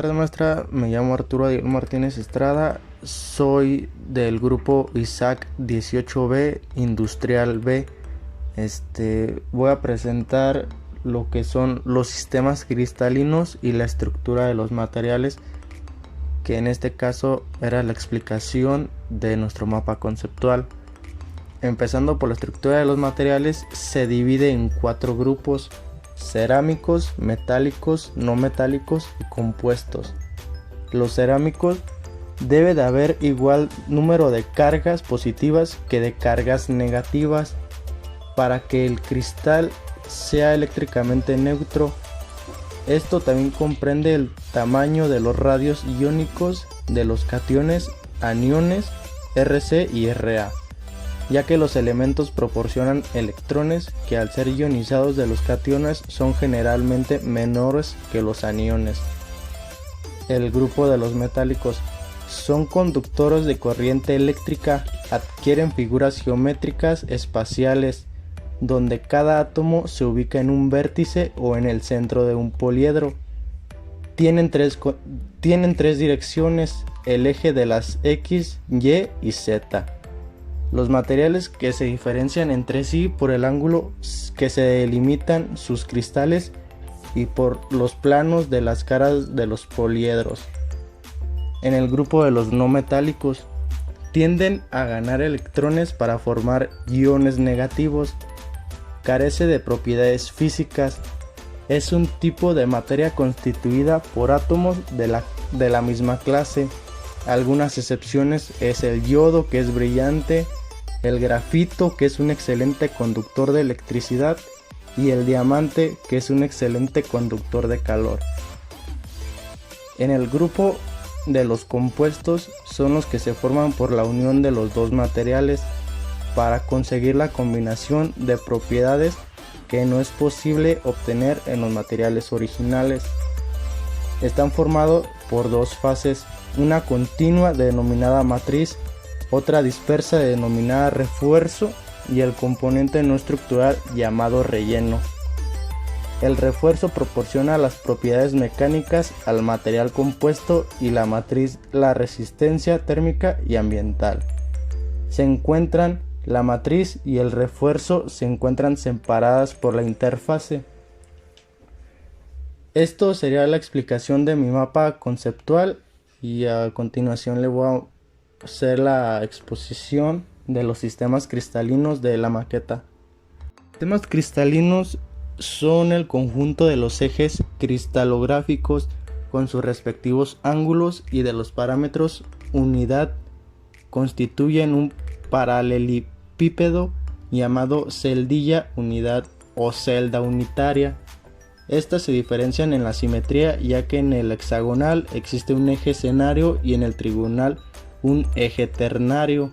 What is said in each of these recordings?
Buenas tardes, maestra. Me llamo Arturo Adiel Martínez Estrada. Soy del grupo ISAC 18B Industrial B. Voy a presentar lo que son los sistemas cristalinos y la estructura de los materiales, que en este caso era la explicación de nuestro mapa conceptual. Empezando por la estructura de los materiales, se divide en 4 grupos: cerámicos, metálicos, no metálicos y compuestos. Los cerámicos debe de haber igual número de cargas positivas que de cargas negativas para que el cristal sea eléctricamente neutro. Esto también comprende el tamaño de los radios iónicos de los cationes, aniones, Rc y Ra, ya que los elementos proporcionan electrones que, al ser ionizados de los cationes, son generalmente menores que los aniones. El grupo de los metálicos son conductores de corriente eléctrica, adquieren figuras geométricas espaciales, donde cada átomo se ubica en un vértice o en el centro de un poliedro. Tienen tres direcciones: el eje de las X, Y y Z. Los materiales que se diferencian entre sí por el ángulo que se delimitan sus cristales y por los planos de las caras de los poliedros. En el grupo de los no metálicos, tienden a ganar electrones para formar iones negativos. Carece de propiedades físicas. Es un tipo de materia constituida por átomos de la misma clase. Algunas excepciones es el yodo, que es brillante, el grafito, que es un excelente conductor de electricidad, y el diamante, que es un excelente conductor de calor. En el grupo de los compuestos, son los que se forman por la unión de los dos materiales para conseguir la combinación de propiedades que no es posible obtener en los materiales originales. Están formados por dos fases: una continua denominada matriz, otra dispersa denominada refuerzo, y el componente no estructural llamado relleno. El refuerzo proporciona las propiedades mecánicas al material compuesto, y la matriz la resistencia térmica y ambiental. La matriz y el refuerzo se encuentran separadas por la interfase. Esto sería la explicación de mi mapa conceptual, y a continuación le voy a hacer la exposición de los sistemas cristalinos de la maqueta. Los sistemas cristalinos son el conjunto de los ejes cristalográficos con sus respectivos ángulos y de los parámetros unidad. Constituyen un paralelepípedo llamado celdilla unidad o celda unitaria. Estas se diferencian en la simetría, ya que en el hexagonal existe un eje escenario y en el trigonal un eje ternario.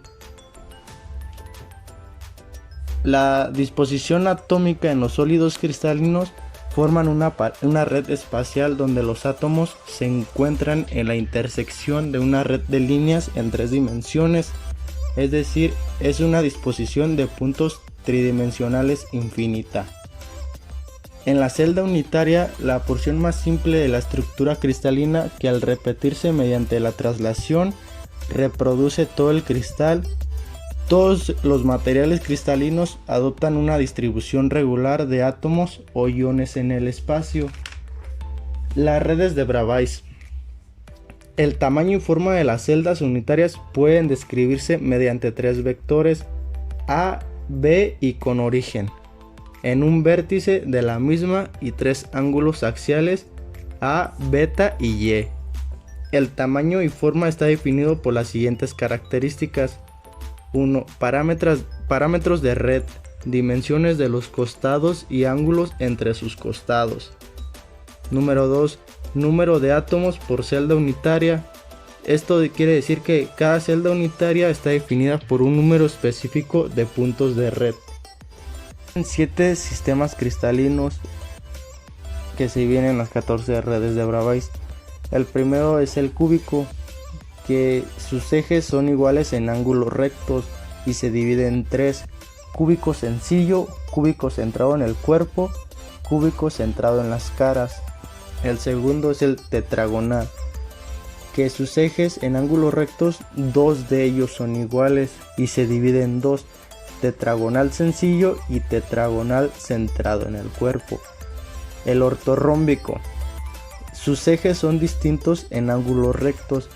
La disposición atómica en los sólidos cristalinos forman una red espacial donde los átomos se encuentran en la intersección de una red de líneas en 3 dimensiones, es decir, es una disposición de puntos tridimensionales infinita. En la celda unitaria, la porción más simple de la estructura cristalina, que al repetirse mediante la traslación reproduce todo el cristal. Todos los materiales cristalinos adoptan una distribución regular de átomos o iones en el espacio. Las redes de Bravais. El tamaño y forma de las celdas unitarias pueden describirse mediante 3 vectores: A, B y con origen en un vértice de la misma, y 3 ángulos axiales: A, beta y Y. El tamaño y forma está definido por las siguientes características: 1. Parámetros de red, dimensiones de los costados y ángulos entre sus costados. Número 2. Número de átomos por celda unitaria. Esto quiere decir que cada celda unitaria está definida por un número específico de puntos de red. 7 sistemas cristalinos que se dividen en las 14 redes de Bravais. El primero es el cúbico, que sus ejes son iguales en ángulos rectos y se divide en 3: cúbico sencillo, cúbico centrado en el cuerpo, cúbico centrado en las caras. El segundo es el tetragonal, que sus ejes en ángulos rectos, dos de ellos son iguales y se divide en dos: tetragonal sencillo y tetragonal centrado en el cuerpo. El ortorrómbico, sus ejes son distintos en ángulos rectos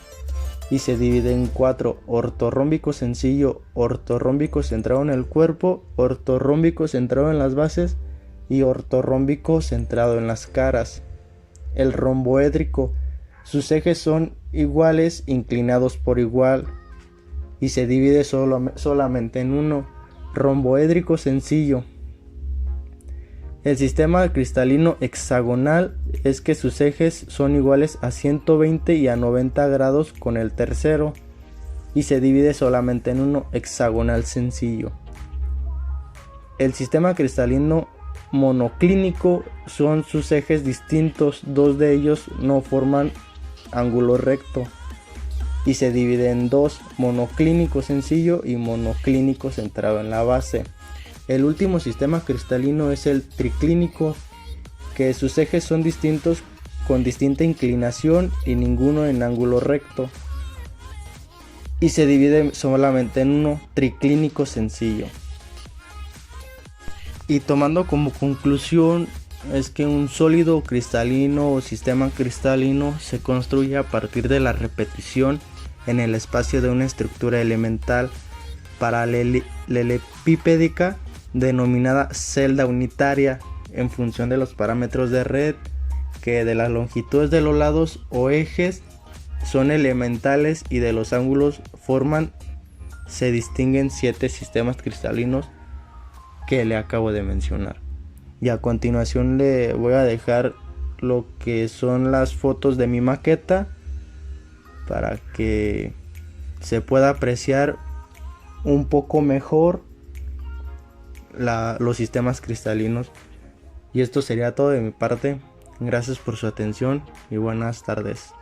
y se divide en cuatro: ortorrómbico sencillo, ortorrómbico centrado en el cuerpo, ortorrómbico centrado en las bases y ortorrómbico centrado en las caras. El romboédrico, sus ejes son iguales inclinados por igual y se divide solamente en uno: romboédrico sencillo. El sistema cristalino hexagonal es que sus ejes son iguales a 120 y a 90 grados con el tercero y se divide solamente en uno: hexagonal sencillo. El sistema cristalino monoclínico son sus ejes distintos, dos de ellos no forman ángulo recto y se divide en dos: monoclínico sencillo y monoclínico centrado en la base. El último sistema cristalino es el triclínico, que sus ejes son distintos con distinta inclinación y ninguno en ángulo recto y se divide solamente en uno: triclínico sencillo. Y tomando como conclusión es que un sólido cristalino o sistema cristalino se construye a partir de la repetición en el espacio de una estructura elemental paralelepípedica denominada celda unitaria, en función de los parámetros de red, que de las longitudes de los lados o ejes son elementales y de los ángulos se distinguen 7 sistemas cristalinos que le acabo de mencionar. Y a continuación le voy a dejar lo que son las fotos de mi maqueta para que se pueda apreciar un poco mejor los sistemas cristalinos. Y esto sería todo de mi parte. Gracias por su atención y buenas tardes.